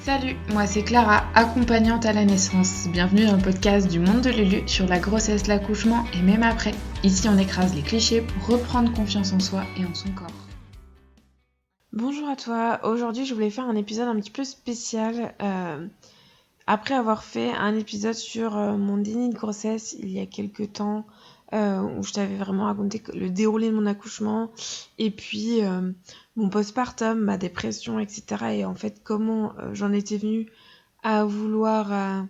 Salut, moi c'est Clara, accompagnante à la naissance. Bienvenue dans le podcast du monde de Lulu sur la grossesse, l'accouchement et même après. Ici on écrase les clichés pour reprendre confiance en soi et en son corps. Bonjour à toi, aujourd'hui je voulais faire un épisode un petit peu spécial. Après avoir fait un épisode sur mon déni de grossesse il y a quelques temps, où je t'avais vraiment raconté le déroulé de mon accouchement et puis mon postpartum, ma dépression, etc. Et en fait comment j'en étais venue à vouloir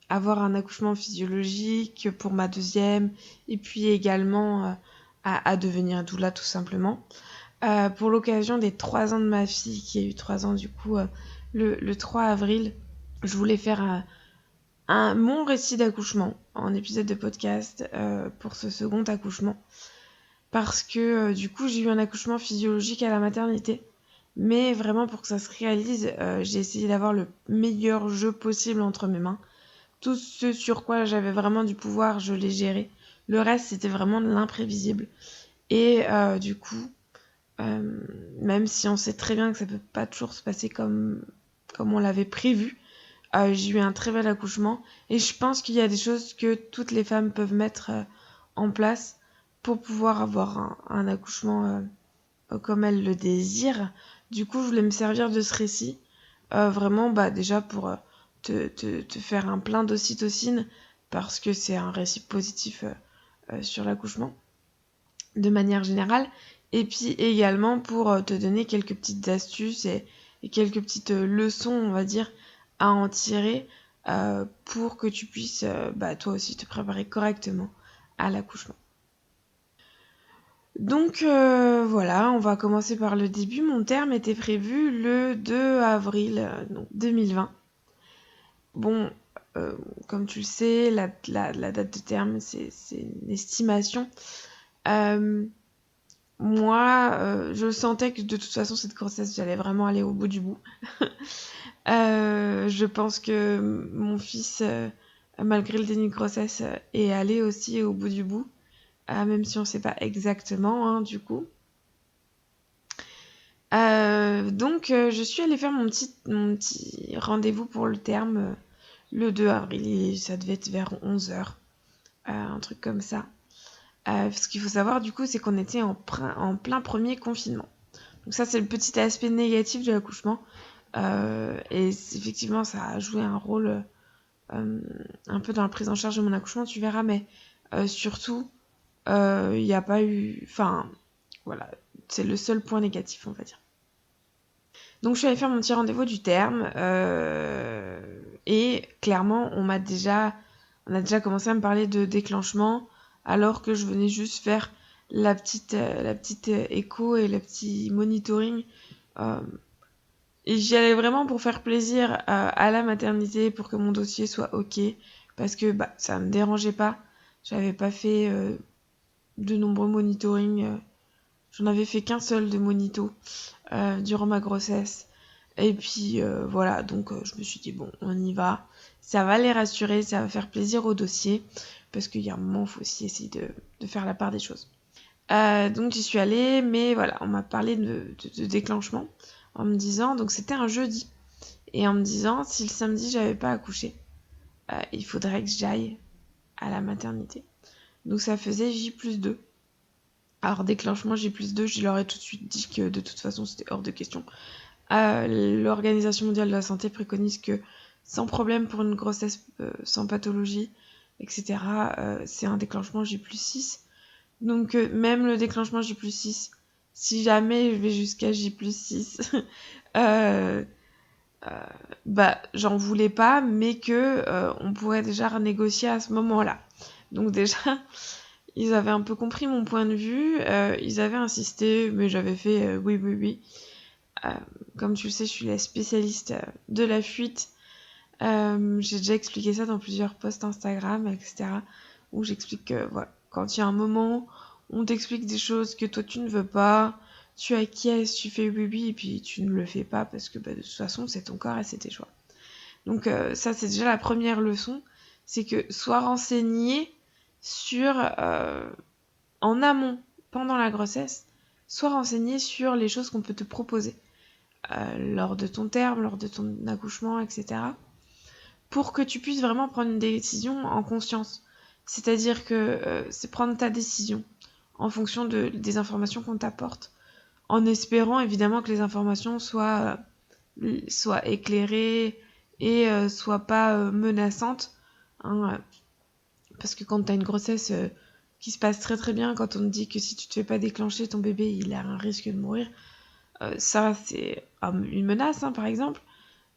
avoir un accouchement physiologique pour ma deuxième et puis également à devenir doula tout simplement. Pour l'occasion des 3 ans de ma fille qui a eu 3 ans du coup le 3 avril, je voulais faire mon récit d'accouchement en épisode de podcast pour ce second accouchement. Parce que du coup, j'ai eu un accouchement physiologique à la maternité. Mais vraiment, pour que ça se réalise, j'ai essayé d'avoir le meilleur jeu possible entre mes mains. Tout ce sur quoi j'avais vraiment du pouvoir, je l'ai géré. Le reste, c'était vraiment de l'imprévisible. Et du coup, même si on sait très bien que ça peut pas toujours se passer comme on l'avait prévu, j'ai eu un très bel accouchement et je pense qu'il y a des choses que toutes les femmes peuvent mettre en place pour pouvoir avoir un accouchement comme elles le désirent. Du coup, je voulais me servir de ce récit vraiment déjà pour te faire un plein d'ocytocine parce que c'est un récit positif sur l'accouchement de manière générale et puis également pour te donner quelques petites astuces et quelques petites leçons, on va dire, à en tirer pour que tu puisses toi aussi te préparer correctement à l'accouchement. Donc voilà, on va commencer par le début. Mon terme était prévu le 2 avril 2020. Bon, comme tu le sais, la date de terme, c'est une estimation. Moi, je sentais que de toute façon, cette grossesse, j'allais vraiment aller au bout du bout. Je pense que mon fils, malgré le déni de grossesse, est allé aussi au bout du bout, même si on ne sait pas exactement, hein, du coup. Donc, je suis allée faire mon petit rendez-vous pour le terme le 2 avril, et ça devait être vers 11h, un truc comme ça. Ce qu'il faut savoir, du coup, c'est qu'on était en plein premier confinement. Donc ça, c'est le petit aspect négatif de l'accouchement. Et effectivement, ça a joué un rôle un peu dans la prise en charge de mon accouchement, tu verras, mais surtout, il n'y a pas eu... Enfin, voilà, c'est le seul point négatif, on va dire. Donc je suis allée faire mon petit rendez-vous du terme, et clairement, on a déjà commencé à me parler de déclenchement, alors que je venais juste faire la petite écho et le petit monitoring. Et j'y allais vraiment pour faire plaisir à la maternité, pour que mon dossier soit ok, parce que ça me dérangeait pas. J'avais pas fait de nombreux monitorings. J'en avais fait qu'un seul de monito durant ma grossesse. Et puis voilà, donc je me suis dit bon, on y va. Ça va les rassurer, ça va faire plaisir au dossier, parce qu'il y a un moment, il faut aussi essayer de faire la part des choses. Donc j'y suis allée, mais voilà, on m'a parlé de déclenchement en me disant, donc c'était un jeudi, et en me disant si le samedi j'avais pas accouché, il faudrait que j'aille à la maternité. Donc ça faisait J+2. Alors déclenchement J+2, je leur ai tout de suite dit que de toute façon c'était hors de question. L'Organisation mondiale de la santé préconise que sans problème pour une grossesse sans pathologie, etc., c'est un déclenchement J+6. Donc même le déclenchement J+6, si jamais je vais jusqu'à J+6, j'en voulais pas, mais que on pourrait déjà renégocier à ce moment-là. Donc déjà, ils avaient un peu compris mon point de vue, ils avaient insisté, mais j'avais fait oui. Comme tu le sais, je suis la spécialiste de la fuite. J'ai déjà expliqué ça dans plusieurs posts Instagram, etc., où j'explique que voilà, quand il y a un moment, on t'explique des choses que toi tu ne veux pas, tu acquiesces, tu fais oui, et puis tu ne le fais pas parce que de toute façon c'est ton corps et c'est tes choix. Donc ça c'est déjà la première leçon, c'est que sois renseigné sur, en amont, pendant la grossesse, sois renseigné sur les choses qu'on peut te proposer. lors de ton terme, lors de ton accouchement, etc. Pour que tu puisses vraiment prendre une décision en conscience. C'est-à-dire que c'est prendre ta décision en fonction des informations qu'on t'apporte, en espérant évidemment que les informations soient éclairées et soient pas menaçantes. Hein, parce que quand tu as une grossesse qui se passe très très bien, quand on te dit que si tu te fais pas déclencher, ton bébé il a un risque de mourir, ça c'est une menace par exemple.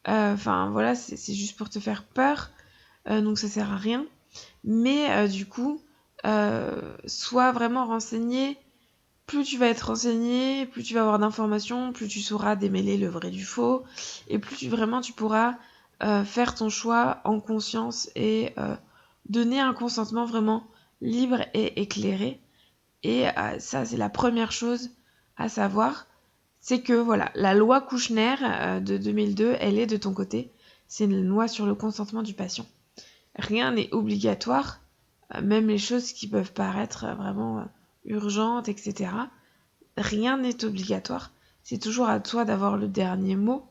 Enfin voilà, c'est juste pour te faire peur, donc ça sert à rien. Mais du coup, sois vraiment renseigné. Plus tu vas être renseigné, plus tu vas avoir d'informations, plus tu sauras démêler le vrai du faux, et plus tu pourras faire ton choix en conscience et donner un consentement vraiment libre et éclairé. Et ça, c'est la première chose à savoir, c'est que voilà, la loi Kouchner de 2002, elle est de ton côté. C'est une loi sur le consentement du patient. Rien n'est obligatoire, même les choses qui peuvent paraître vraiment urgentes, etc. Rien n'est obligatoire. C'est toujours à toi d'avoir le dernier mot.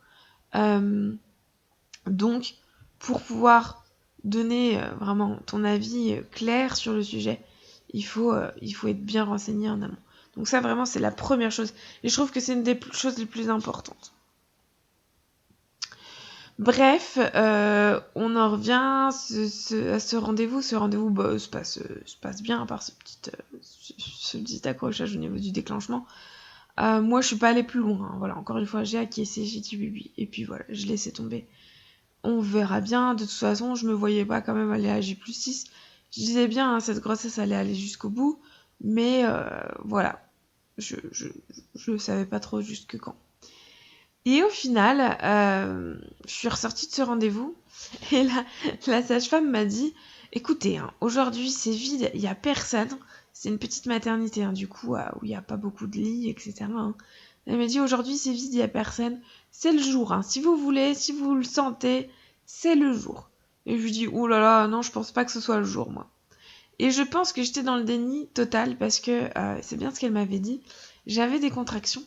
Donc, pour pouvoir donner vraiment ton avis clair sur le sujet, il faut être bien renseigné en amont. Donc ça, vraiment, c'est la première chose. Et je trouve que c'est une des choses les plus importantes. Bref, on en revient à ce rendez-vous. Ce rendez-vous se passe bien, à part ce petit accrochage au niveau du déclenchement. Moi, je suis pas allée plus loin. Voilà, encore une fois, j'ai acquiescé, j'ai dit oui. Et puis voilà, je laissais tomber. On verra bien. De toute façon, je me voyais pas quand même aller à J+6. Je disais bien, cette grossesse allait aller jusqu'au bout. Mais voilà, je savais pas trop jusque quand. Et au final, je suis ressortie de ce rendez-vous et la sage-femme m'a dit « Écoutez, aujourd'hui c'est vide, il n'y a personne. C'est une petite maternité, du coup, où il n'y a pas beaucoup de lits, etc. Elle m'a dit « Aujourd'hui c'est vide, il n'y a personne. C'est le jour. Si vous voulez, si vous le sentez, c'est le jour. » Et je lui dis « Ouh là là, non, je pense pas que ce soit le jour, moi. » Et je pense que j'étais dans le déni total parce que c'est bien ce qu'elle m'avait dit. J'avais des contractions.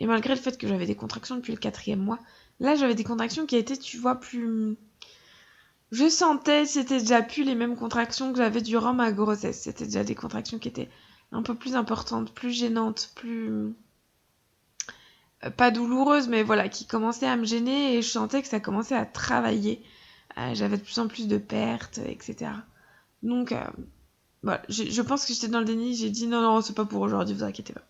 Et malgré le fait que j'avais des contractions depuis le 4e mois, là j'avais des contractions qui étaient, tu vois, plus... Je sentais, c'était déjà plus les mêmes contractions que j'avais durant ma grossesse. C'était déjà des contractions qui étaient un peu plus importantes, plus gênantes, plus... pas douloureuses, mais voilà, qui commençaient à me gêner et je sentais que ça commençait à travailler. J'avais de plus en plus de pertes, etc. Donc, voilà, je pense que j'étais dans le déni, j'ai dit non, c'est pas pour aujourd'hui, vous inquiétez pas.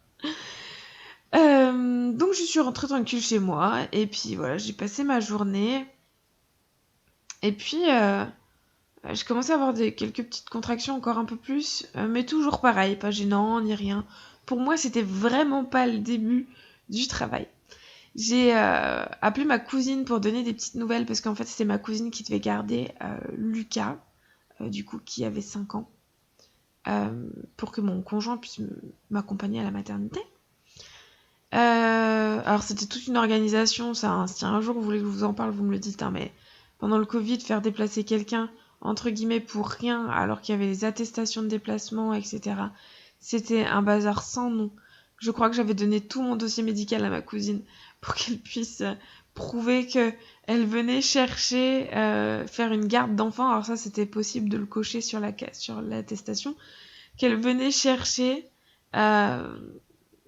Donc je suis rentrée tranquille chez moi et puis voilà, j'ai passé ma journée et puis j'ai commencé à avoir quelques petites contractions encore un peu plus, mais toujours pareil, pas gênant ni rien. Pour moi, c'était vraiment pas le début du travail. J'ai appelé ma cousine pour donner des petites nouvelles parce qu'en fait c'était ma cousine qui devait garder Lucas, du coup qui avait 5 ans, pour que mon conjoint puisse m'accompagner à la maternité. Alors c'était toute une organisation, ça. Si un jour vous voulez que je vous en parle, vous me le dites. Mais pendant le Covid, faire déplacer quelqu'un entre guillemets pour rien, alors qu'il y avait les attestations de déplacement, etc. C'était un bazar sans nom. Je crois que j'avais donné tout mon dossier médical à ma cousine pour qu'elle puisse prouver que elle venait chercher faire une garde d'enfant. Alors ça, c'était possible de le cocher sur l'attestation, qu'elle venait chercher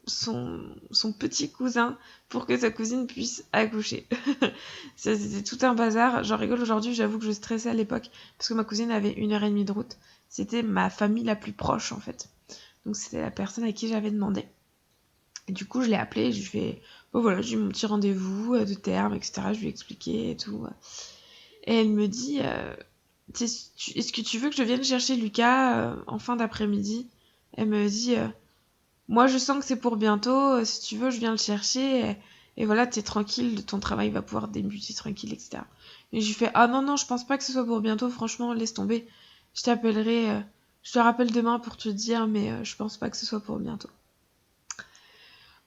son petit cousin pour que sa cousine puisse accoucher. Ça, c'était tout un bazar. J'en rigole aujourd'hui, j'avoue que je stressais à l'époque parce que ma cousine avait 1h30 de route. C'était ma famille la plus proche en fait. Donc c'était la personne à qui j'avais demandé. Et du coup, je l'ai appelée, je lui ai fait bon voilà, j'ai eu mon petit rendez-vous de terme, etc. Je lui ai expliqué et tout. Et elle me dit est-ce que tu veux que je vienne chercher Lucas en fin d'après-midi? Elle me dit moi, je sens que c'est pour bientôt. Si tu veux, je viens le chercher. Et voilà, t'es tranquille. Ton travail va pouvoir débuter tranquille, etc. Et je lui fais, ah non, je pense pas que ce soit pour bientôt. Franchement, laisse tomber. Je t'appellerai. Je te rappelle demain pour te dire, mais je pense pas que ce soit pour bientôt.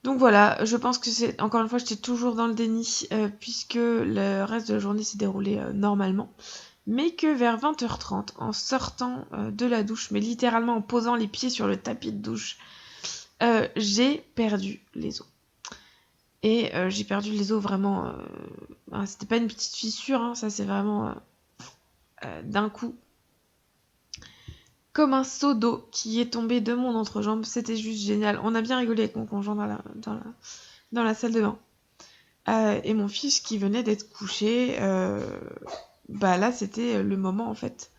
Donc voilà, je pense que c'est... Encore une fois, j'étais toujours dans le déni, puisque le reste de la journée s'est déroulé normalement. Mais que vers 20h30, en sortant de la douche, mais littéralement en posant les pieds sur le tapis de douche, j'ai perdu les os. Et j'ai perdu les os vraiment... c'était pas une petite fissure, hein, ça c'est vraiment d'un coup. Comme un seau d'eau qui est tombé de mon entrejambe. C'était juste génial. On a bien rigolé avec mon conjoint dans la salle de bain. Et mon fils qui venait d'être couché, bah là c'était le moment en fait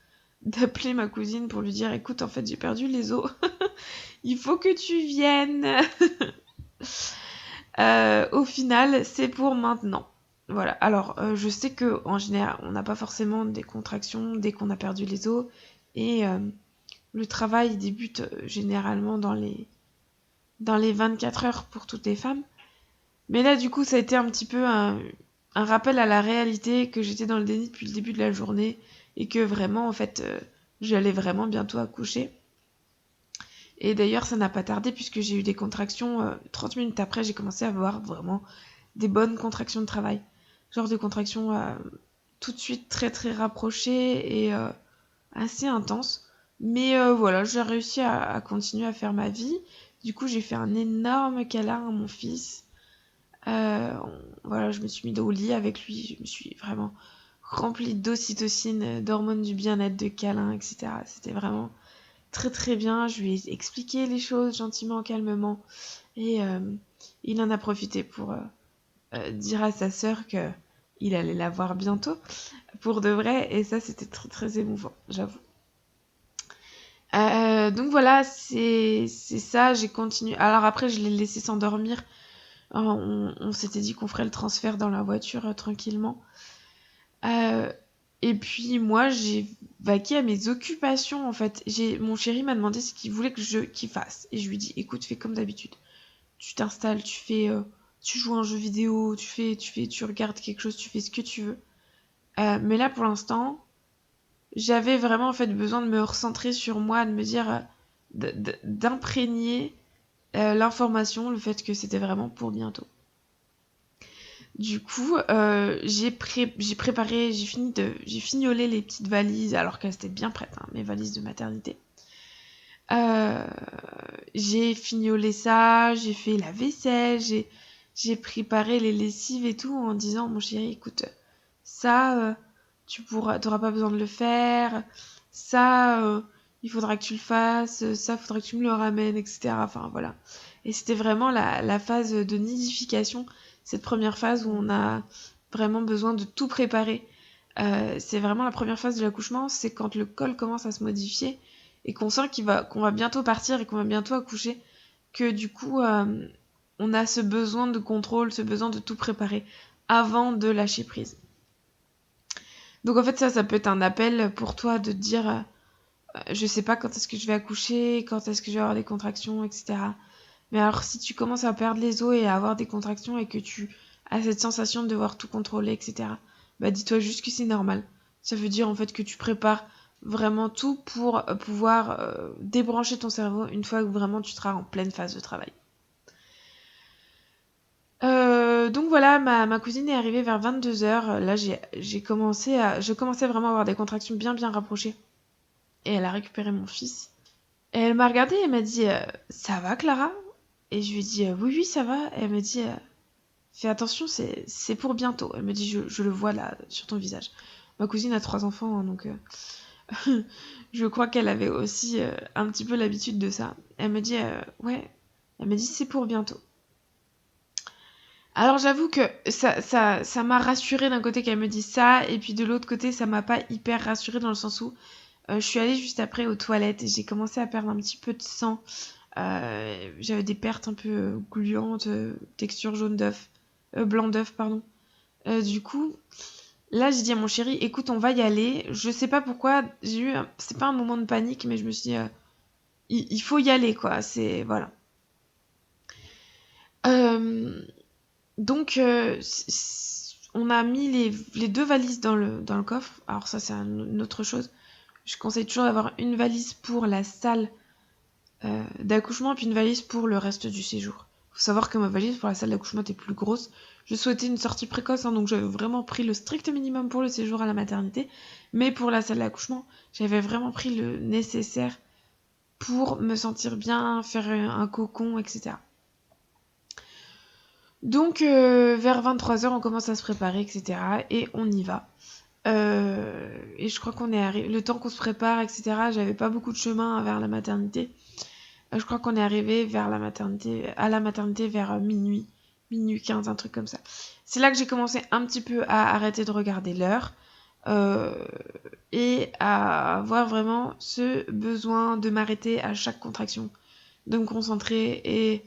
d'appeler ma cousine pour lui dire écoute en fait j'ai perdu les os, il faut que tu viennes. Au final c'est pour maintenant. Voilà, alors je sais que en général on n'a pas forcément des contractions dès qu'on a perdu les os et le travail débute généralement dans les 24 heures pour toutes les femmes. Mais là, du coup, ça a été un petit peu un rappel à la réalité que j'étais dans le déni depuis le début de la journée et que vraiment, en fait, j'allais vraiment bientôt accoucher. Et d'ailleurs, ça n'a pas tardé puisque j'ai eu des contractions. 30 minutes après, j'ai commencé à avoir vraiment des bonnes contractions de travail. Genre des contractions tout de suite très très rapprochées et assez intenses. Mais voilà, j'ai réussi à continuer à faire ma vie. Du coup, j'ai fait un énorme câlin à mon fils. Voilà, je me suis mise au lit avec lui, je me suis vraiment remplie d'ocytocine, d'hormones du bien-être, de câlins, etc. C'était vraiment très très bien. Je lui ai expliqué les choses gentiment, calmement, et il en a profité pour dire à sa sœur que il allait la voir bientôt, pour de vrai, et ça c'était très très émouvant, j'avoue. Donc voilà, c'est ça, j'ai continué. Alors après, je l'ai laissé s'endormir. On s'était dit qu'on ferait le transfert dans la voiture tranquillement. Et puis moi, j'ai vaqué à mes occupations en fait. Mon chéri m'a demandé ce qu'il voulait qu'il fasse. Et je lui ai dit, écoute, fais comme d'habitude. Tu t'installes, tu joues à un jeu vidéo, tu regardes quelque chose, tu fais ce que tu veux. Mais là, pour l'instant, j'avais vraiment en fait besoin de me recentrer sur moi, de me dire, d'imprégner l'information, le fait que c'était vraiment pour bientôt. Du coup, j'ai préparé, j'ai fignolé les petites valises, alors qu'elles étaient bien prêtes, hein, mes valises de maternité. J'ai fignolé ça, j'ai fait la vaisselle, j'ai préparé les lessives et tout en disant, mon chéri, écoute, ça, t'auras pas besoin de le faire, ça, il faudra que tu le fasses, ça, faudra que tu me le ramènes, etc. Enfin, voilà. Et c'était vraiment la phase de nidification, cette première phase où on a vraiment besoin de tout préparer. C'est vraiment la première phase de l'accouchement, c'est quand le col commence à se modifier et qu'on sent qu'on va bientôt partir et qu'on va bientôt accoucher, que du coup, on a ce besoin de contrôle, ce besoin de tout préparer avant de lâcher prise. Donc en fait, ça peut être un appel pour toi de te dire, je sais pas quand est-ce que je vais accoucher, quand est-ce que je vais avoir des contractions, etc. Mais alors si tu commences à perdre les os et à avoir des contractions et que tu as cette sensation de devoir tout contrôler, etc., bah dis-toi juste que c'est normal. Ça veut dire en fait que tu prépares vraiment tout pour pouvoir débrancher ton cerveau une fois que vraiment tu seras en pleine phase de travail. Donc voilà, ma cousine est arrivée vers 22h. Là, je commençais vraiment à avoir des contractions bien bien rapprochées. Et elle a récupéré mon fils. Et elle m'a regardée et elle m'a dit ça va Clara? Et je lui ai dit oui oui ça va. Et elle m'a dit fais attention, c'est pour bientôt. Elle me dit je le vois là sur ton visage. Ma cousine a 3 enfants, hein, donc je crois qu'elle avait aussi un petit peu l'habitude de ça. Elle me dit ouais. Elle me dit c'est pour bientôt. Alors j'avoue que ça m'a rassurée d'un côté qu'elle me dise ça, et puis de l'autre côté ça m'a pas hyper rassurée dans le sens où je suis allée juste après aux toilettes et j'ai commencé à perdre un petit peu de sang. J'avais des pertes un peu gluantes, texture jaune d'œuf, blanc d'œuf pardon. Du coup, là j'ai dit à mon chéri, écoute on va y aller. Je sais pas pourquoi, c'est pas un moment de panique, mais je me suis dit, il faut y aller quoi, c'est voilà. Donc, on a mis les 2 valises dans le coffre. Alors ça, c'est une autre chose. Je conseille toujours d'avoir une valise pour la salle d'accouchement et puis une valise pour le reste du séjour. Faut savoir que ma valise pour la salle d'accouchement était plus grosse. Je souhaitais une sortie précoce, hein, donc j'avais vraiment pris le strict minimum pour le séjour à la maternité. Mais pour la salle d'accouchement, j'avais vraiment pris le nécessaire pour me sentir bien, faire un cocon, etc. Donc vers 23h, on commence à se préparer, etc. Et on y va. Et je crois qu'on est arrivé... Le temps qu'on se prépare, etc., j'avais pas beaucoup de chemin vers la maternité. Je crois qu'on est arrivé à la maternité vers minuit 15, un truc comme ça. C'est là que j'ai commencé un petit peu à arrêter de regarder l'heure et à avoir vraiment ce besoin de m'arrêter à chaque contraction, de me concentrer et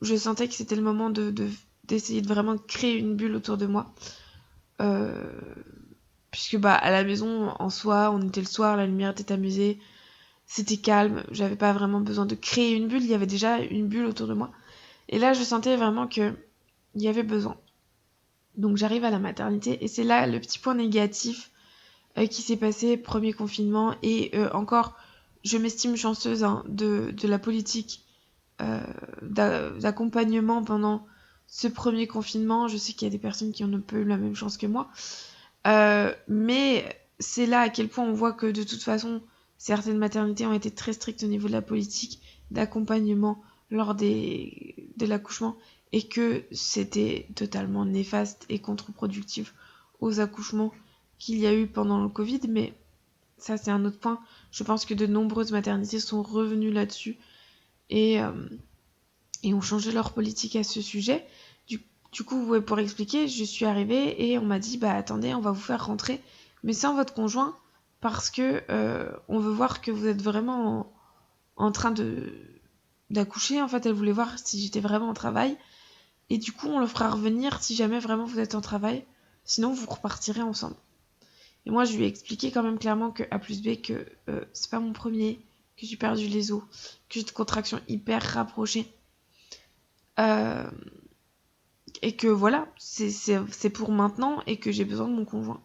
je sentais que c'était le moment d'essayer de vraiment créer une bulle autour de moi. Puisque à la maison, en soi, on était le soir, la lumière était amusée, c'était calme, j'avais pas vraiment besoin de créer une bulle, il y avait déjà une bulle autour de moi. Et là, je sentais vraiment qu'il y avait besoin. Donc j'arrive à la maternité et c'est là le petit point négatif qui s'est passé, premier confinement. Et encore, je m'estime chanceuse de la politique d'accompagnement pendant ce premier confinement. Je sais qu'il y a des personnes qui ont un peu eu la même chance que moi. Mais c'est là à quel point on voit que de toute façon, certaines maternités ont été très strictes au niveau de la politique d'accompagnement lors de l'accouchement et que c'était totalement néfaste et contre-productif aux accouchements qu'il y a eu pendant le Covid. Mais ça, c'est un autre point. Je pense que de nombreuses maternités sont revenues là-dessus et ont changé leur politique à ce sujet. Du coup, pour expliquer, je suis arrivée et on m'a dit attendez, on va vous faire rentrer, mais sans votre conjoint, parce que on veut voir que vous êtes vraiment en train d'accoucher. En fait, elle voulait voir si j'étais vraiment en travail. Et du coup, on le fera revenir si jamais vraiment vous êtes en travail. Sinon, vous repartirez ensemble. Et moi, je lui ai expliqué quand même clairement que A plus B, que c'est pas mon premier, que j'ai perdu les os, que j'ai des contractions hyper rapprochées. Et que voilà, c'est pour maintenant et que j'ai besoin de mon conjoint.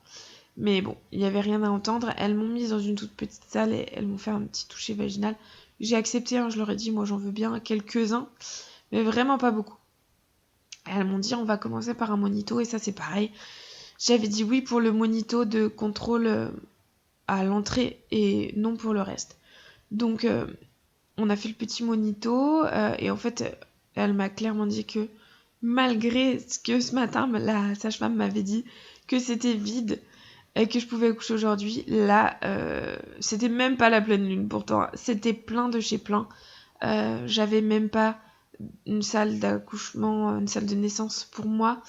Mais bon, il n'y avait rien à entendre. Elles m'ont mise dans une toute petite salle et elles m'ont fait un petit toucher vaginal. J'ai accepté, je leur ai dit, moi j'en veux bien quelques-uns, mais vraiment pas beaucoup. Elles m'ont dit, on va commencer par un monito, et ça c'est pareil. J'avais dit oui pour le monito de contrôle à l'entrée et non pour le reste. Donc on a fait le petit monito et en fait elle m'a clairement dit que malgré ce que ce matin la sage-femme m'avait dit que c'était vide et que je pouvais accoucher aujourd'hui, là c'était même pas la pleine lune pourtant, c'était plein de chez plein. J'avais même pas une salle d'accouchement, une salle de naissance pour moi.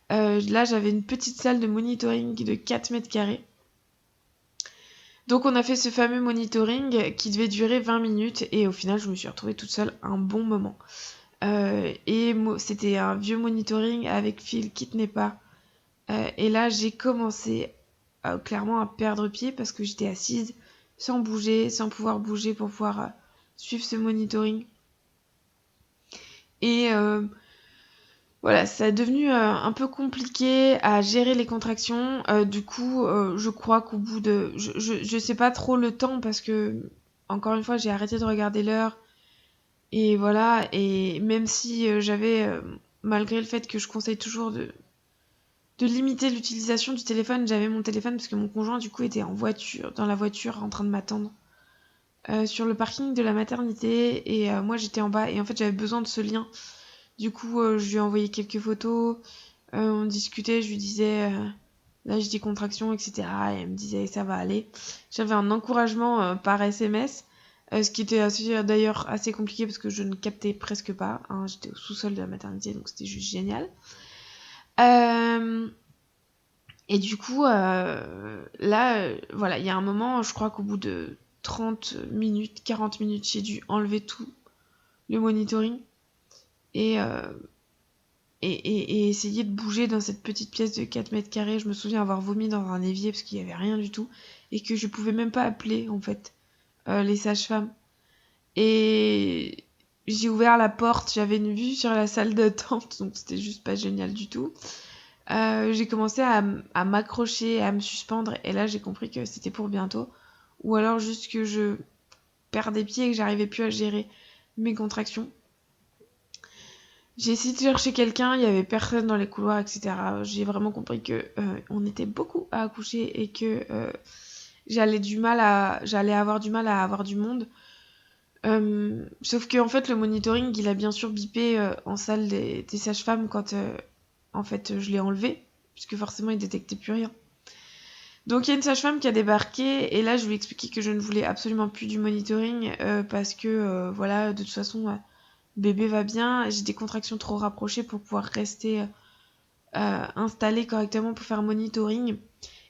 Là j'avais une petite salle de monitoring de 4 mètres carrés. Donc on a fait ce fameux monitoring qui devait durer 20 minutes et au final je me suis retrouvée toute seule un bon moment. Et c'était un vieux monitoring avec fil qui tenait pas. Et là j'ai commencé clairement à perdre pied parce que j'étais assise sans bouger, sans pouvoir bouger pour pouvoir suivre ce monitoring. Et voilà, ça est devenu un peu compliqué à gérer les contractions. Du coup, je crois qu'au bout de... Je sais pas trop le temps parce que, encore une fois, j'ai arrêté de regarder l'heure. Et voilà, et même si j'avais, malgré le fait que je conseille toujours de limiter l'utilisation du téléphone, j'avais mon téléphone parce que mon conjoint, du coup, était dans la voiture, en train de m'attendre. Sur le parking de la maternité. Et moi, j'étais en bas. Et en fait, j'avais besoin de ce lien. Du coup, je lui ai envoyé quelques photos, on discutait, je lui disais, là j'ai des contractions, etc. Et elle me disait, ça va aller. J'avais un encouragement par SMS, ce qui était d'ailleurs assez compliqué parce que je ne captais presque pas. Hein, j'étais au sous-sol de la maternité, donc c'était juste génial. Et du coup, là, voilà, il y a un moment, je crois qu'au bout de 30 minutes, 40 minutes, j'ai dû enlever tout le monitoring. Et essayer de bouger dans cette petite pièce de 4 mètres carrés. Je me souviens avoir vomi dans un évier parce qu'il n'y avait rien du tout et que je pouvais même pas appeler en fait les sages-femmes. Et j'ai ouvert la porte, j'avais une vue sur la salle d'attente, donc c'était juste pas génial du tout. J'ai commencé à m'accrocher, à me suspendre et là j'ai compris que c'était pour bientôt. Ou alors juste que je perdais pied et que j'arrivais plus à gérer mes contractions. J'ai essayé de chercher quelqu'un, il n'y avait personne dans les couloirs, etc. J'ai vraiment compris que on était beaucoup à accoucher et que j'allais avoir du mal à avoir du monde. Sauf que en fait le monitoring il a bien sûr bipé en salle des sages-femmes quand en fait je l'ai enlevé, puisque forcément il détectait plus rien. Donc il y a une sage-femme qui a débarqué et là je lui ai expliqué que je ne voulais absolument plus du monitoring parce que voilà, de toute façon bébé va bien, j'ai des contractions trop rapprochées pour pouvoir rester installée correctement pour faire un monitoring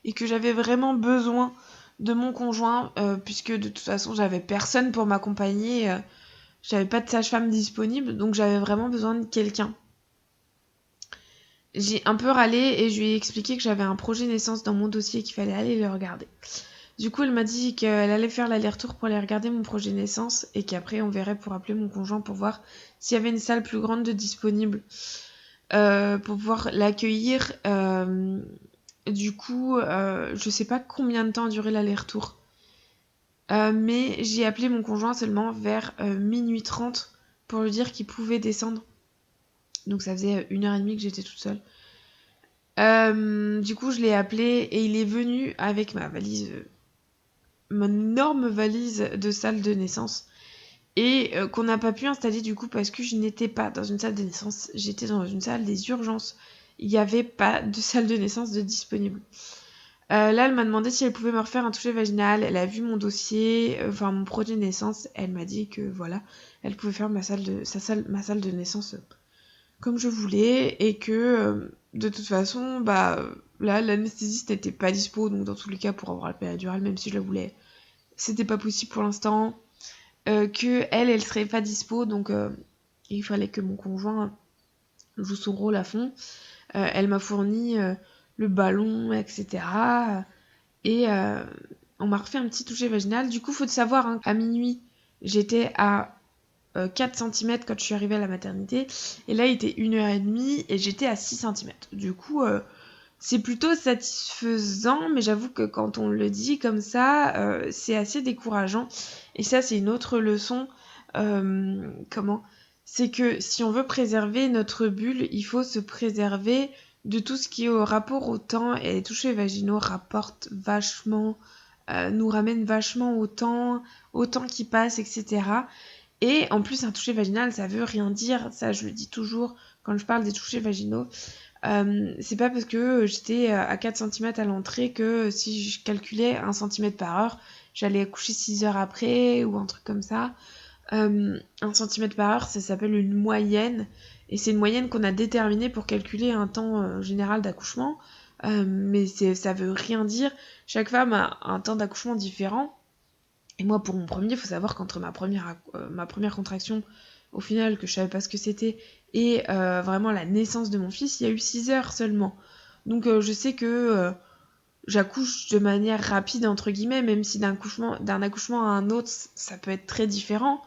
et que j'avais vraiment besoin de mon conjoint puisque de toute façon j'avais personne pour m'accompagner, j'avais pas de sage-femme disponible, donc j'avais vraiment besoin de quelqu'un. J'ai un peu râlé et je lui ai expliqué que j'avais un projet naissance dans mon dossier et qu'il fallait aller le regarder. Du coup, elle m'a dit qu'elle allait faire l'aller-retour pour aller regarder mon projet naissance et qu'après on verrait pour appeler mon conjoint pour voir s'il y avait une salle plus grande de disponible pour pouvoir l'accueillir. Du coup, je sais pas combien de temps a duré l'aller-retour. Mais j'ai appelé mon conjoint seulement vers minuit 30 pour lui dire qu'il pouvait descendre. Donc ça faisait 1h30 que j'étais toute seule. Du coup, je l'ai appelé et il est venu avec ma valise, mon énorme valise de salle de naissance. Et qu'on n'a pas pu installer du coup parce que je n'étais pas dans une salle de naissance, j'étais dans une salle des urgences. Il n'y avait pas de salle de naissance de disponible. Là, elle m'a demandé si elle pouvait me refaire un toucher vaginal. Elle a vu mon dossier, enfin mon projet de naissance. Elle m'a dit que voilà, elle pouvait faire ma salle de naissance comme je voulais et que de toute façon, là, l'anesthésiste n'était pas dispo, donc dans tous les cas, pour avoir la péridurale, même si je la voulais, c'était pas possible pour l'instant. Que elle serait pas dispo, donc il fallait que mon conjoint joue son rôle à fond. Elle m'a fourni le ballon, etc. Et on m'a refait un petit toucher vaginal. Du coup, faut savoir, hein, à minuit, j'étais à 4 cm quand je suis arrivée à la maternité. Et là, il était 1h30 et j'étais à 6 cm. Du coup, c'est plutôt satisfaisant, mais j'avoue que quand on le dit comme ça, c'est assez décourageant. Et ça, c'est une autre leçon. Comment ? C'est que si on veut préserver notre bulle, il faut se préserver de tout ce qui est au rapport au temps. Et les touchés vaginaux rapportent vachement, nous ramènent vachement au temps qui passe, etc. Et en plus, un toucher vaginal, ça veut rien dire. Ça, je le dis toujours quand je parle des touchés vaginaux. C'est pas parce que j'étais à 4 cm à l'entrée que si je calculais 1 cm par heure, j'allais accoucher 6 heures après ou un truc comme ça. 1 cm par heure, ça s'appelle une moyenne. Et c'est une moyenne qu'on a déterminée pour calculer un temps général d'accouchement. Mais ça veut rien dire. Chaque femme a un temps d'accouchement différent. Et moi, pour mon premier, il faut savoir qu'entre ma première contraction, au final, que je savais pas ce que c'était, et vraiment la naissance de mon fils, il y a eu 6 heures seulement. Donc je sais que j'accouche de manière rapide, entre guillemets, même si d'un accouchement à un autre, ça peut être très différent.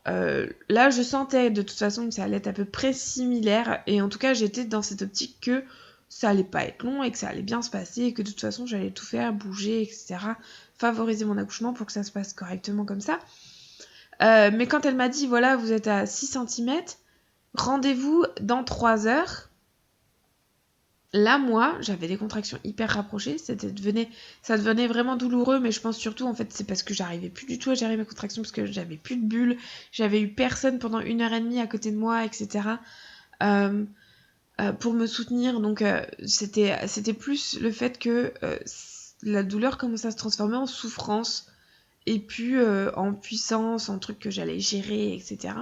Là, je sentais de toute façon que ça allait être à peu près similaire, et en tout cas, j'étais dans cette optique que ça allait pas être long et que ça allait bien se passer, et que de toute façon, j'allais tout faire, bouger, etc. Favoriser mon accouchement pour que ça se passe correctement comme ça. Mais quand elle m'a dit, voilà, vous êtes à 6 cm, rendez-vous dans 3 heures. Là, moi, j'avais des contractions hyper rapprochées, ça devenait vraiment douloureux, mais je pense surtout, en fait, c'est parce que j'arrivais plus du tout à gérer mes contractions, parce que j'avais plus de bulles, j'avais eu personne pendant 1h30 à côté de moi, etc. Pour me soutenir, donc c'était plus le fait que la douleur commençait à se transformer en souffrance, et puis en puissance, en truc que j'allais gérer, etc.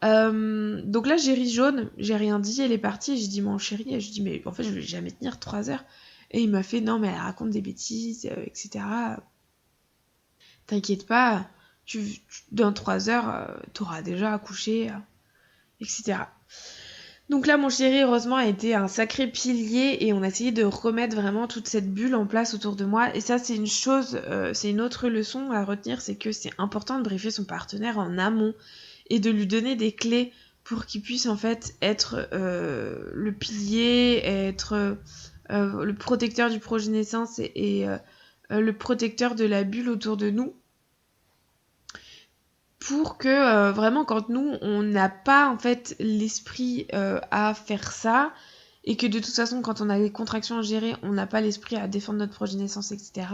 Donc là, j'ai ri jaune, j'ai rien dit, elle est partie, et j'ai dit, mon chéri, et je dis, mais en fait, je vais jamais tenir 3 heures. Et il m'a fait, non, mais elle raconte des bêtises, etc. T'inquiète pas, dans 3 heures, t'auras déjà accouché, etc. Donc là, mon chéri, heureusement, a été un sacré pilier et on a essayé de remettre vraiment toute cette bulle en place autour de moi. Et ça, c'est une chose, c'est une autre leçon à retenir, c'est que c'est important de briefer son partenaire en amont et de lui donner des clés pour qu'il puisse en fait être le pilier, être le protecteur du projet naissance et le protecteur de la bulle autour de nous. Pour que vraiment quand nous on n'a pas en fait l'esprit à faire ça et que de toute façon quand on a des contractions à gérer on n'a pas l'esprit à défendre notre projet de naissance, etc.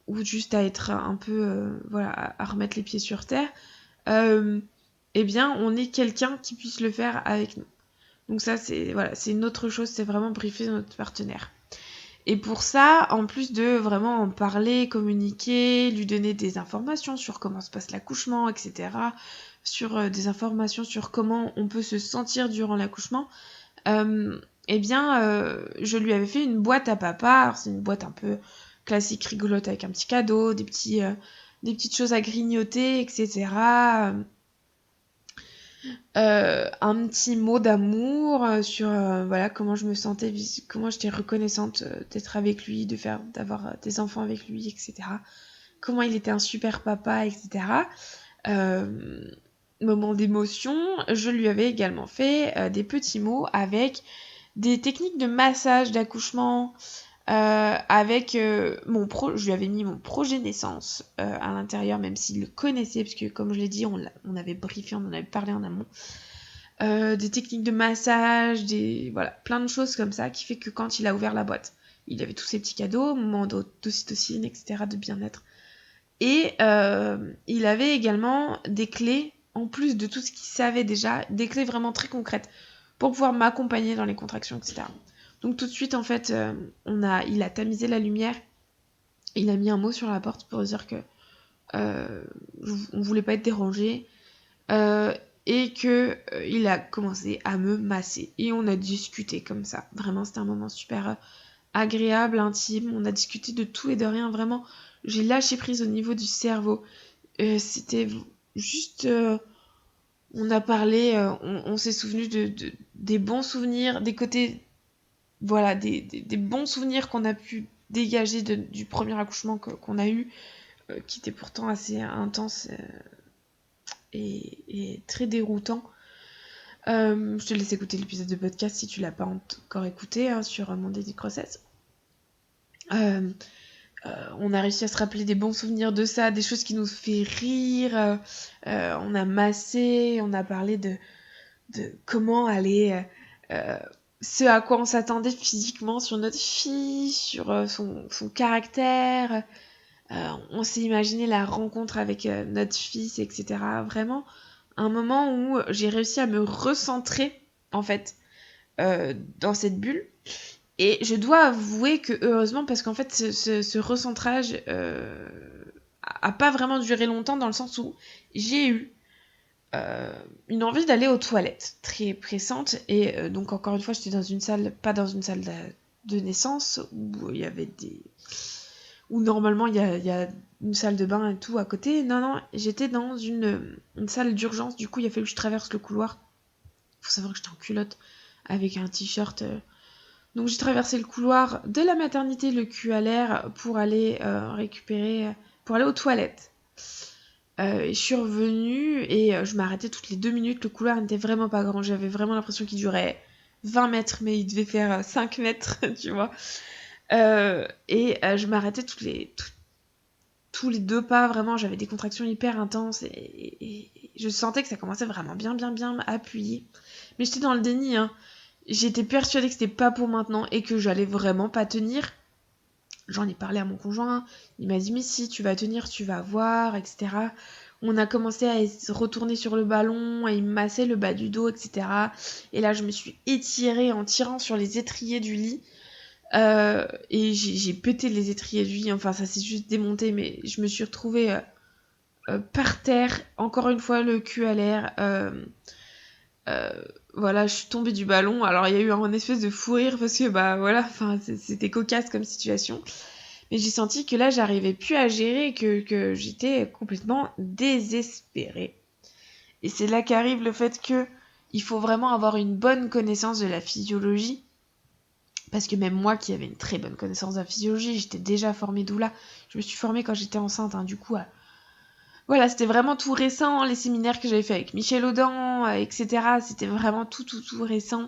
ou juste à être un peu, à remettre les pieds sur terre, eh bien, on est quelqu'un qui puisse le faire avec nous. Donc ça, c'est une autre chose, c'est vraiment briefer notre partenaire. Et pour ça, en plus de vraiment en parler, communiquer, lui donner des informations sur comment se passe l'accouchement, etc., sur des informations sur comment on peut se sentir durant l'accouchement, je lui avais fait une boîte à papa. Alors, c'est une boîte un peu classique, rigolote, avec un petit cadeau, des petites choses à grignoter, etc. Un petit mot d'amour sur comment je me sentais, comment j'étais reconnaissante d'être avec lui, d'avoir des enfants avec lui, etc. Comment il était un super papa, etc. Moment d'émotion, je lui avais également fait des petits mots avec des techniques de massage, d'accouchement, je lui avais mis mon projet naissance à l'intérieur, même s'il le connaissait, parce que comme je l'ai dit, on avait briefé, on en avait parlé en amont. Des techniques de massage, plein de choses comme ça, qui fait que quand il a ouvert la boîte, il avait tous ses petits cadeaux, moment d'ocytocine, etc., de bien-être. Et il avait également des clés, en plus de tout ce qu'il savait déjà, des clés vraiment très concrètes, pour pouvoir m'accompagner dans les contractions, etc. Donc tout de suite, en fait, il a tamisé la lumière, il a mis un mot sur la porte pour dire que on voulait pas être dérangé, et que il a commencé à me masser. Et on a discuté comme ça. Vraiment, c'était un moment super agréable, intime. On a discuté de tout et de rien. Vraiment, j'ai lâché prise au niveau du cerveau. C'était juste... on a parlé, on s'est souvenu des bons souvenirs, des côtés... Voilà, des bons souvenirs qu'on a pu dégager du premier accouchement qu'on a eu, qui était pourtant assez intense et très déroutant. Je te laisse écouter l'épisode de podcast si tu l'as pas encore écouté sur mon dédit grossesse. On a réussi à se rappeler des bons souvenirs de ça, des choses qui nous fait rire. On a massé, on a parlé de comment aller, ce à quoi on s'attendait physiquement sur notre fille, sur son caractère. On s'est imaginé la rencontre avec notre fils, etc. Vraiment, un moment où j'ai réussi à me recentrer, en fait, dans cette bulle. Et je dois avouer que, heureusement, parce qu'en fait, ce recentrage a pas vraiment duré longtemps, dans le sens où j'ai eu une envie d'aller aux toilettes, très pressante. Et donc, encore une fois, j'étais dans une salle, pas dans une salle de naissance, où il y avait où normalement il y a une salle de bain et tout à côté. Non, j'étais dans une salle d'urgence. Du coup, il a fallu que je traverse le couloir. Faut savoir que j'étais en culotte avec un t-shirt. Donc j'ai traversé le couloir de la maternité, le cul à l'air, pour aller pour aller aux toilettes. Je suis revenue et je m'arrêtais toutes les 2 minutes. Le couloir n'était vraiment pas grand. J'avais vraiment l'impression qu'il durait 20 mètres, mais il devait faire 5 mètres, tu vois. Je m'arrêtais tous les 2 pas, vraiment, j'avais des contractions hyper intenses et je sentais que ça commençait vraiment bien à appuyer. Mais j'étais dans le déni, hein. J'étais persuadée que c'était pas pour maintenant et que j'allais vraiment pas tenir. J'en ai parlé à mon conjoint, il m'a dit mais si tu vas tenir, tu vas voir, etc. On a commencé à se retourner sur le ballon, et il me massait le bas du dos, etc. Et là je me suis étirée en tirant sur les étriers du lit. Et j'ai pété les étriers du lit, enfin ça s'est juste démonté, mais je me suis retrouvée par terre, encore une fois le cul à l'air. Je suis tombée du ballon. Alors il y a eu un espèce de fou rire parce que c'était cocasse comme situation. Mais j'ai senti que là j'arrivais plus à gérer, que j'étais complètement désespérée. Et c'est là qu'arrive le fait que il faut vraiment avoir une bonne connaissance de la physiologie. Parce que même moi qui avais une très bonne connaissance de la physiologie, j'étais déjà formée doula. Je me suis formée quand j'étais enceinte, du coup. Voilà, c'était vraiment tout récent, les séminaires que j'avais fait avec Michel Audin, etc. C'était vraiment tout récent.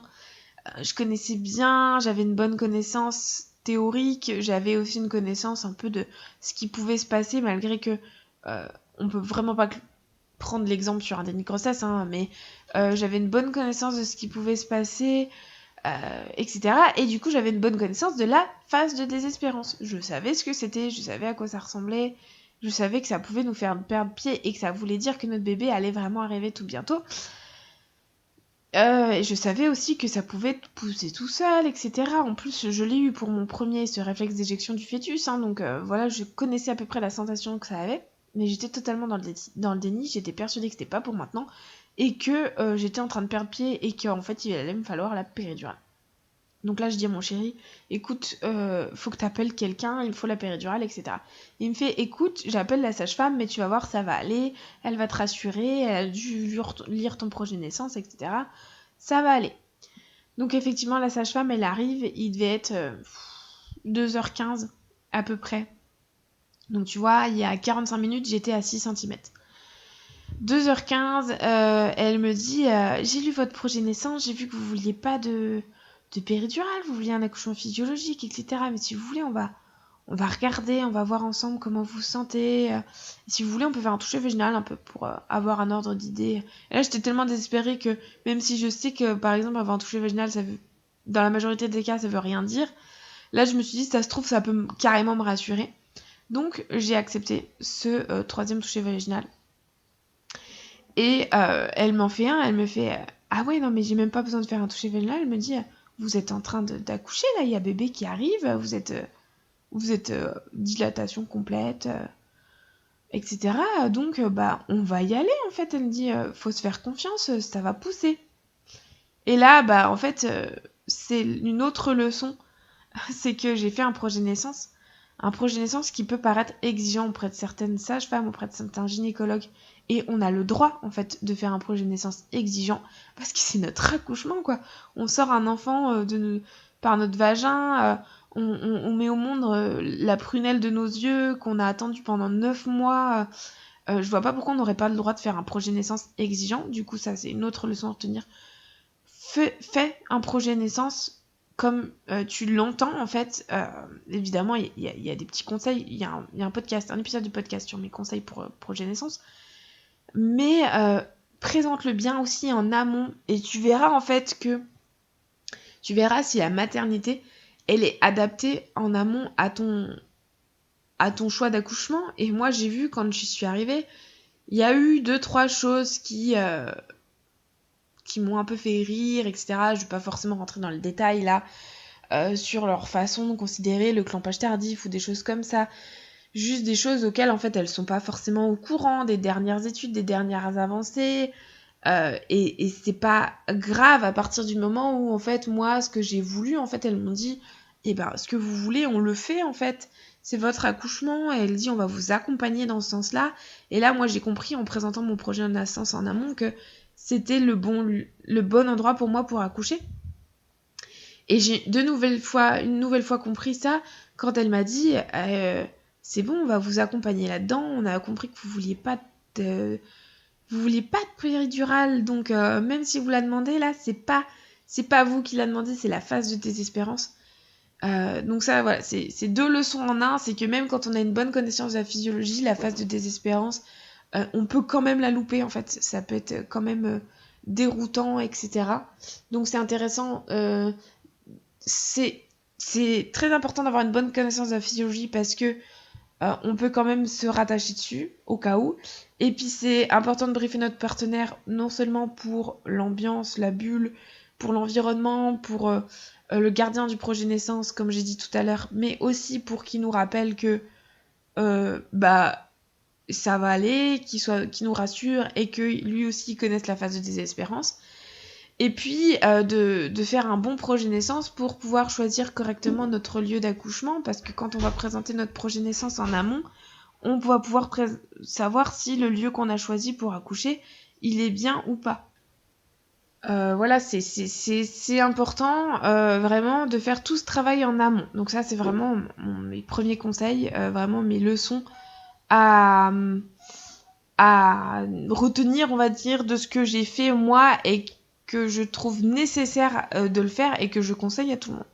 Je connaissais bien, j'avais une bonne connaissance théorique, j'avais aussi une connaissance un peu de ce qui pouvait se passer, malgré que on peut vraiment pas prendre l'exemple sur un déni de grossesse, mais j'avais une bonne connaissance de ce qui pouvait se passer. etc. Et du coup, j'avais une bonne connaissance de la phase de désespérance. Je savais ce que c'était, je savais à quoi ça ressemblait, je savais que ça pouvait nous faire perdre pied et que ça voulait dire que notre bébé allait vraiment arriver tout bientôt. Et je savais aussi que ça pouvait pousser tout seul, etc. En plus, je l'ai eu pour mon premier, ce réflexe d'éjection du fœtus, hein, donc voilà, je connaissais à peu près la sensation que ça avait, mais j'étais totalement dans le déni, j'étais persuadée que c'était pas pour maintenant, et que j'étais en train de perdre pied, et qu'en fait, il allait me falloir la péridurale. Donc là, je dis à mon chéri, écoute, faut que t'appelles quelqu'un, il me faut la péridurale, etc. Il me fait, écoute, j'appelle la sage-femme, mais tu vas voir, ça va aller, elle va te rassurer, elle a dû lire ton projet de naissance, etc. Ça va aller. Donc effectivement, la sage-femme, elle arrive, il devait être 2h15 à peu près. Donc tu vois, il y a 45 minutes, j'étais à 6 cm. 2h15, elle me dit, j'ai lu votre projet de naissance, j'ai vu que vous vouliez pas de péridurale, vous vouliez un accouchement physiologique, etc. Mais si vous voulez, on va regarder, on va voir ensemble comment vous vous sentez. Si vous voulez, on peut faire un toucher vaginal un peu pour avoir un ordre d'idée. Et là, j'étais tellement désespérée que même si je sais que, par exemple, avoir un toucher vaginal, ça veut, dans la majorité des cas, ça veut rien dire. Là, je me suis dit, ça se trouve, ça peut carrément me rassurer. Donc, j'ai accepté ce troisième toucher vaginal. Et elle m'en fait un, elle me fait ah ouais, non, mais j'ai même pas besoin de faire un toucher vaginal. Elle me dit, vous êtes en train d'accoucher, là, il y a bébé qui arrive, vous êtes dilatation complète, etc. Donc, on va y aller, en fait. Elle me dit, faut se faire confiance, ça va pousser. Et là, en fait, c'est une autre leçon. C'est que j'ai fait un projet de naissance. Un projet de naissance qui peut paraître exigeant auprès de certaines sages-femmes, auprès de certains gynécologues. Et on a le droit, en fait, de faire un projet de naissance exigeant. Parce que c'est notre accouchement, quoi. On sort un enfant par notre vagin. On met au monde la prunelle de nos yeux qu'on a attendu pendant 9 mois. Je vois pas pourquoi on n'aurait pas le droit de faire un projet de naissance exigeant. Du coup, ça, c'est une autre leçon à retenir. Fais un projet de naissance comme tu l'entends, en fait. Évidemment, il y a des petits conseils. Il y a un podcast, un épisode du podcast sur mes conseils pour projet de naissance. Mais présente-le bien aussi en amont. Et tu verras, en fait, que tu verras si la maternité, elle est adaptée en amont à ton choix d'accouchement. Et moi, j'ai vu, quand je suis arrivée, il y a eu 2-3 choses qui m'ont un peu fait rire, etc. Je vais pas forcément rentrer dans le détail, là, sur leur façon de considérer le clampage tardif ou des choses comme ça. Juste des choses auxquelles, en fait, elles sont pas forcément au courant, des dernières études, des dernières avancées. Et c'est pas grave à partir du moment où, en fait, moi, ce que j'ai voulu, en fait, elles m'ont dit, ce que vous voulez, on le fait, en fait. C'est votre accouchement. Et elle dit, on va vous accompagner dans ce sens-là. Et là, moi, j'ai compris, en présentant mon projet de naissance en amont, que c'était le bon endroit pour moi pour accoucher. Et j'ai une nouvelle fois compris ça quand elle m'a dit, c'est bon, on va vous accompagner là-dedans. On a compris que vous vouliez pas de péridurale, donc même si vous la demandez, là, c'est pas vous qui la demandez, c'est la phase de désespérance. Donc ça, voilà, c'est 2 leçons en un. C'est que même quand on a une bonne connaissance de la physiologie, la phase de désespérance, on peut quand même la louper, en fait. Ça peut être quand même déroutant, etc. Donc c'est intéressant. C'est très important d'avoir une bonne connaissance de la physiologie parce que on peut quand même se rattacher dessus au cas où. Et puis c'est important de briefer notre partenaire non seulement pour l'ambiance, la bulle, pour l'environnement, pour le gardien du projet naissance, comme j'ai dit tout à l'heure, mais aussi pour qu'il nous rappelle que ça va aller, qu'il nous rassure et que lui aussi connaisse la phase de désespérance. Et puis de faire un bon projet naissance pour pouvoir choisir correctement notre lieu d'accouchement, parce que quand on va présenter notre projet naissance en amont, on va pouvoir savoir si le lieu qu'on a choisi pour accoucher, il est bien ou pas. Voilà, c'est important vraiment de faire tout ce travail en amont. Donc ça, c'est vraiment mes premiers conseils, vraiment mes leçons à retenir, on va dire, de ce que j'ai fait moi et que je trouve nécessaire de le faire et que je conseille à tout le monde.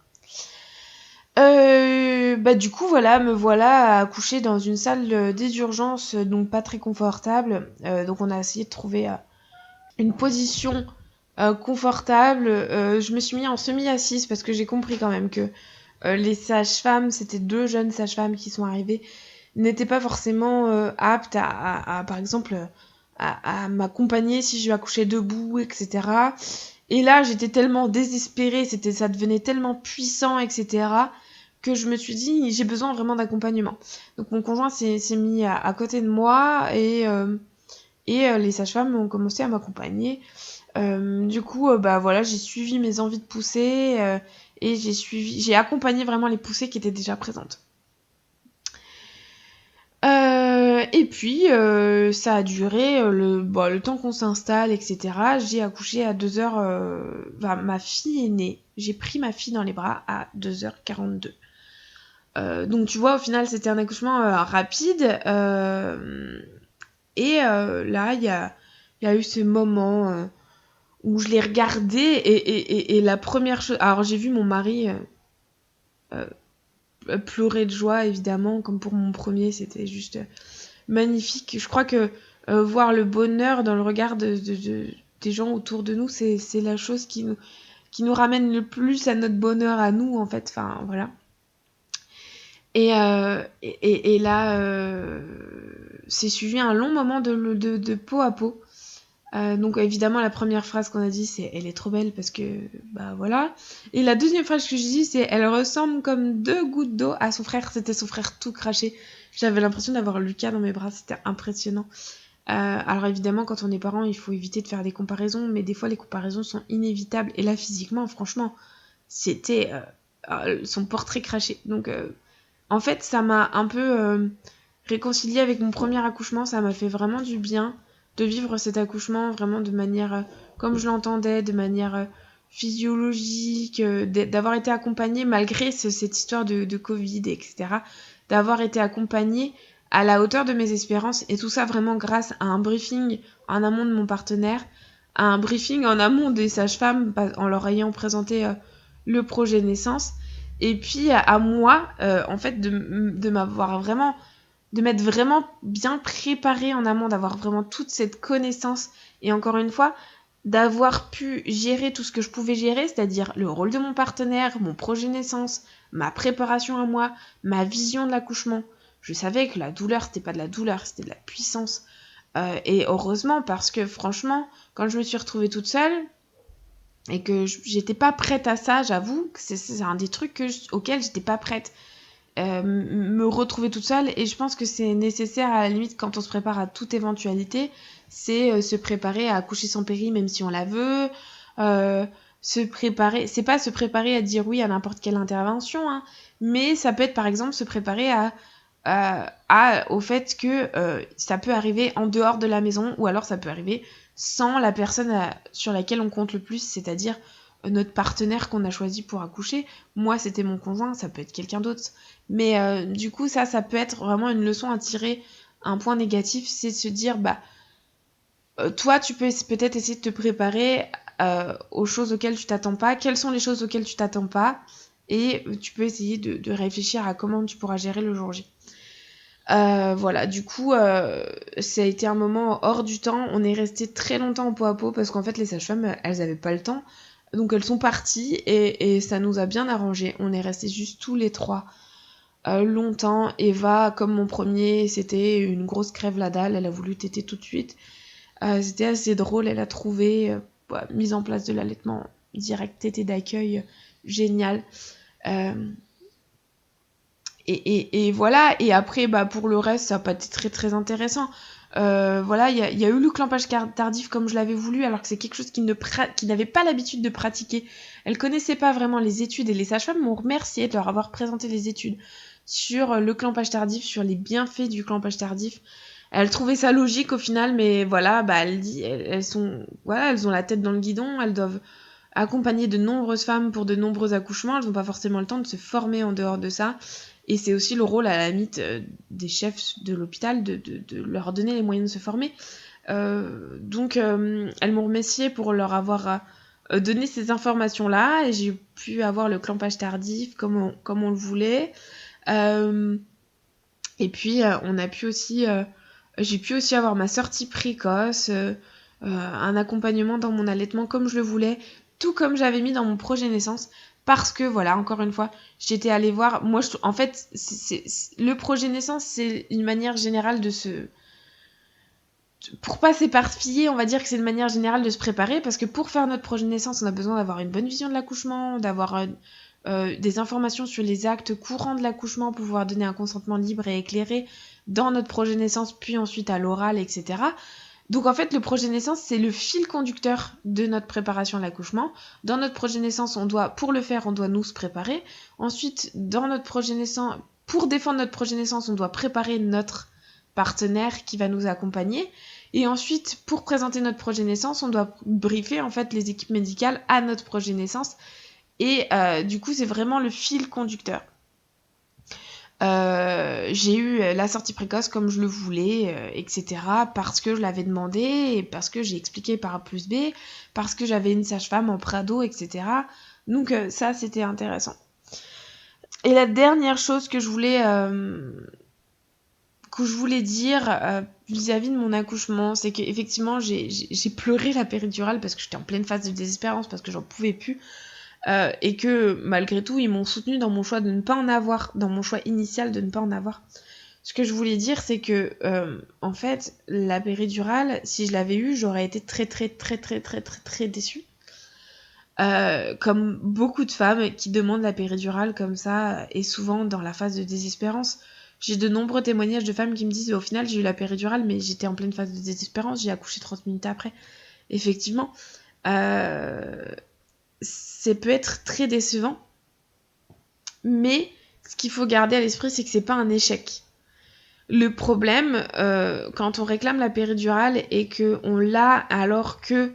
Du coup, me voilà à accoucher dans une salle des urgences, donc pas très confortable. Donc on a essayé de trouver une position confortable. Je me suis mis en semi-assise parce que j'ai compris quand même que les sages-femmes, c'était 2 jeunes sages-femmes qui sont arrivées, n'étaient pas forcément aptes à, par exemple, à m'accompagner si je accouchais debout, etc. Et là, j'étais tellement désespérée, ça devenait tellement puissant, etc., que je me suis dit, j'ai besoin vraiment d'accompagnement. Donc mon conjoint s'est mis à côté de moi et les sages-femmes ont commencé à m'accompagner. Du coup, bah voilà, j'ai suivi mes envies de pousser et j'ai accompagné vraiment les poussées qui étaient déjà présentes. Et puis, ça a duré le temps qu'on s'installe, etc. J'ai accouché à 2h. Ma fille est née. J'ai pris ma fille dans les bras à 2h42. Donc, tu vois, au final, c'était un accouchement rapide. Là, il y a eu ce moment où je l'ai regardé et la première chose... Alors, j'ai vu mon mari pleurer de joie, évidemment, comme pour mon premier, c'était juste magnifique. Je crois que voir le bonheur dans le regard des gens autour de nous, c'est la chose qui nous ramène le plus à notre bonheur à nous, en fait. Enfin, voilà. Et là, c'est suivi un long moment de peau à peau. Donc évidemment la première phrase qu'on a dit c'est elle est trop belle parce que bah voilà, et la deuxième phrase que j'ai dit c'est elle ressemble comme 2 gouttes d'eau à son frère. C'était son frère tout craché, j'avais l'impression d'avoir Lucas dans mes bras, c'était impressionnant. Alors évidemment quand on est parent il faut éviter de faire des comparaisons, mais des fois les comparaisons sont inévitables, et là physiquement franchement c'était son portrait craché. Donc en fait ça m'a un peu réconciliée avec mon premier accouchement, ça m'a fait vraiment du bien de vivre cet accouchement vraiment de manière comme je l'entendais, de manière physiologique, d'avoir été accompagnée malgré cette histoire de Covid, etc. D'avoir été accompagnée à la hauteur de mes espérances, et tout ça vraiment grâce à un briefing en amont de mon partenaire, à un briefing en amont des sages-femmes en leur ayant présenté le projet de naissance, et puis à moi en fait de m'avoir vraiment de m'être vraiment bien préparée en amont, d'avoir vraiment toute cette connaissance, et encore une fois, d'avoir pu gérer tout ce que je pouvais gérer, c'est-à-dire le rôle de mon partenaire, mon projet naissance, ma préparation à moi, ma vision de l'accouchement. Je savais que la douleur, c'était pas de la douleur, c'était de la puissance. Et heureusement, parce que franchement, quand je me suis retrouvée toute seule, et que j'étais pas prête à ça, j'avoue que c'est un des trucs auxquels j'étais pas prête. Me retrouver toute seule, et je pense que c'est nécessaire à la limite quand on se prépare à toute éventualité, c'est se préparer à accoucher sans péri même si on la veut, se préparer, c'est pas se préparer à dire oui à n'importe quelle intervention, hein, mais ça peut être par exemple se préparer au fait que ça peut arriver en dehors de la maison, ou alors ça peut arriver sans la personne sur laquelle on compte le plus, c'est-à-dire notre partenaire qu'on a choisi pour accoucher. Moi, c'était mon conjoint, ça peut être quelqu'un d'autre. Mais du coup, ça peut être vraiment une leçon à tirer. Un point négatif, c'est de se dire, toi, tu peux peut-être essayer de te préparer aux choses auxquelles tu t'attends pas. Quelles sont les choses auxquelles tu t'attends pas? Et tu peux essayer de réfléchir à comment tu pourras gérer le jour J. Voilà, du coup, ça a été un moment hors du temps. On est resté très longtemps en peau à peau parce qu'en fait, les sages-femmes, elles avaient pas le temps. Donc elles sont parties et ça nous a bien arrangé. On est restés juste tous les 3 longtemps. Eva, comme mon premier, c'était une grosse crève la dalle. Elle a voulu téter tout de suite. C'était assez drôle. Elle a trouvé mise en place de l'allaitement direct, tété d'accueil, génial. Et voilà. Et après, pour le reste, ça n'a pas été très très intéressant. Voilà, il y a eu le clampage tardif comme je l'avais voulu, alors que c'est quelque chose qui n'avait pas l'habitude de pratiquer. Elle connaissait pas vraiment les études, et les sages-femmes m'ont remercié de leur avoir présenté les études sur le clampage tardif, sur les bienfaits du clampage tardif. Elle trouvait ça logique au final, mais voilà, elle dit, elles ont la tête dans le guidon, elles doivent accompagner de nombreuses femmes pour de nombreux accouchements, elles n'ont pas forcément le temps de se former en dehors de ça. Et c'est aussi le rôle à la limite des chefs de l'hôpital de leur donner les moyens de se former. Donc elles m'ont remercié pour leur avoir donné ces informations-là, et j'ai pu avoir le clampage tardif comme on le voulait. Et puis on a pu aussi, j'ai pu aussi avoir ma sortie précoce. un accompagnement dans mon allaitement comme je le voulais, tout comme j'avais mis dans mon projet naissance. Parce que, voilà, encore une fois, j'étais allée voir... Moi, en fait, le projet naissance, c'est une manière générale de se... Pour pas s'éparpiller, on va dire que c'est une manière générale de se préparer, parce que pour faire notre projet naissance, on a besoin d'avoir une bonne vision de l'accouchement, d'avoir des informations sur les actes courants de l'accouchement pour pouvoir donner un consentement libre et éclairé dans notre projet naissance, puis ensuite à l'oral, etc. Donc en fait, le projet naissance, c'est le fil conducteur de notre préparation à l'accouchement. Dans notre projet naissance, pour le faire, on doit nous se préparer. Ensuite, dans notre projet naissance, pour défendre notre projet naissance, on doit préparer notre partenaire qui va nous accompagner. Et ensuite, pour présenter notre projet naissance, on doit briefer en fait les équipes médicales à notre projet naissance. Et du coup, c'est vraiment le fil conducteur. J'ai eu la sortie précoce comme je le voulais, etc. parce que je l'avais demandé, et parce que j'ai expliqué par A plus B, parce que j'avais une sage-femme en prado, etc. Donc ça, c'était intéressant. Et la dernière chose que je voulais dire vis-à-vis de mon accouchement, c'est qu'effectivement, j'ai pleuré la péridurale parce que j'étais en pleine phase de désespérance, parce que j'en pouvais plus. Et que malgré tout ils m'ont soutenue dans mon choix de ne pas en avoir, dans mon choix initial de ne pas en avoir. Ce que je voulais dire, c'est que en fait la péridurale, si je l'avais eue, j'aurais été très déçue, comme beaucoup de femmes qui demandent la péridurale comme ça, et souvent dans la phase de désespérance. J'ai de nombreux témoignages de femmes qui me disent au final j'ai eu la péridurale mais j'étais en pleine phase de désespérance, j'ai accouché 30 minutes après. Effectivement, ça peut être très décevant, mais ce qu'il faut garder à l'esprit, c'est que c'est pas un échec. Le problème, quand on réclame la péridurale et qu'on l'a alors que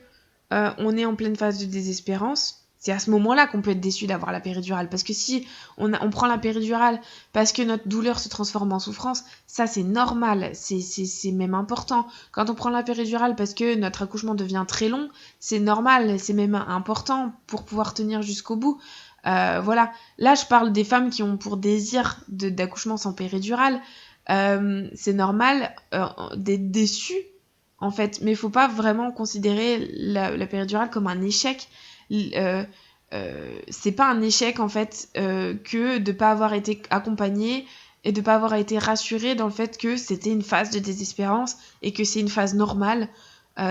on est en pleine phase de désespérance, c'est à ce moment-là qu'on peut être déçu d'avoir la péridurale. Parce que si on prend la péridurale parce que notre douleur se transforme en souffrance, ça c'est normal, c'est même important. Quand on prend la péridurale parce que notre accouchement devient très long, c'est normal, c'est même important pour pouvoir tenir jusqu'au bout. Voilà. Là, je parle des femmes qui ont pour désir d'accouchement sans péridurale. C'est normal d'être déçu, en fait. Mais il ne faut pas vraiment considérer la péridurale comme un échec. C'est pas un échec en fait que de pas avoir été accompagnée et de pas avoir été rassurée dans le fait que c'était une phase de désespérance et que c'est une phase normale.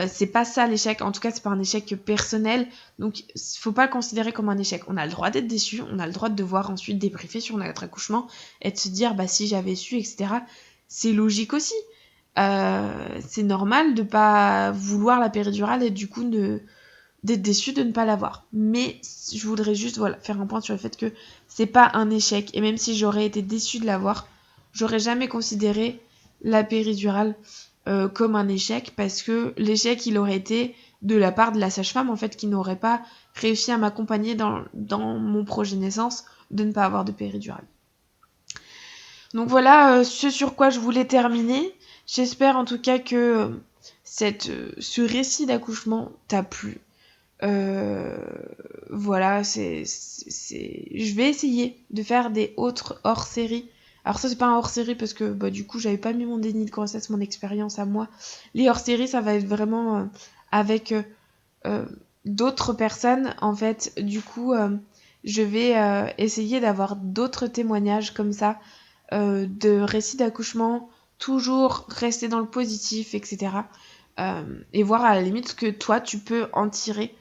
C'est pas ça l'échec, en tout cas c'est pas un échec personnel, donc faut pas le considérer comme un échec. On a le droit d'être déçu, on a le droit de devoir ensuite débriefer sur notre accouchement et de se dire bah si j'avais su, etc. C'est logique aussi, c'est normal de pas vouloir la péridurale et du coup d'être déçu de ne pas l'avoir. Mais je voudrais juste faire un point sur le fait que c'est pas un échec. Et même si j'aurais été déçue de l'avoir, j'aurais jamais considéré la péridurale comme un échec, parce que l'échec, il aurait été de la part de la sage-femme, en fait, qui n'aurait pas réussi à m'accompagner dans mon projet naissance de ne pas avoir de péridurale. Donc voilà ce sur quoi je voulais terminer. J'espère en tout cas que ce récit d'accouchement t'a plu. Voilà, je vais essayer de faire des autres hors-série. Alors ça, c'est pas un hors-série parce que du coup, j'avais pas mis mon déni de grossesse, mon expérience à moi. Les hors-série, ça va être vraiment avec d'autres personnes. En fait, du coup, je vais essayer d'avoir d'autres témoignages comme ça, de récits d'accouchement, toujours rester dans le positif, etc. Et voir à la limite ce que toi, tu peux en tirer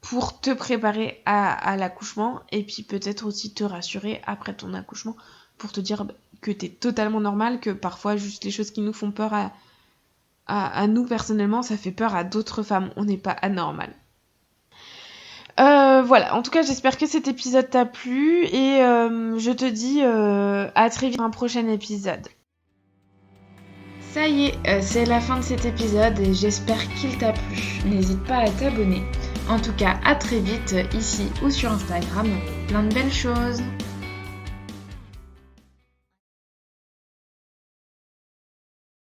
pour te préparer à l'accouchement, et puis peut-être aussi te rassurer après ton accouchement pour te dire que t'es totalement normal, que parfois juste les choses qui nous font peur à nous personnellement, ça fait peur à d'autres femmes, on n'est pas anormal. Voilà, en tout cas j'espère que cet épisode t'a plu, et je te dis à très vite pour un prochain épisode. Ça y est, c'est la fin de cet épisode et j'espère qu'il t'a plu. N'hésite pas à t'abonner. En tout cas, à très vite ici ou sur Instagram. Plein de belles choses.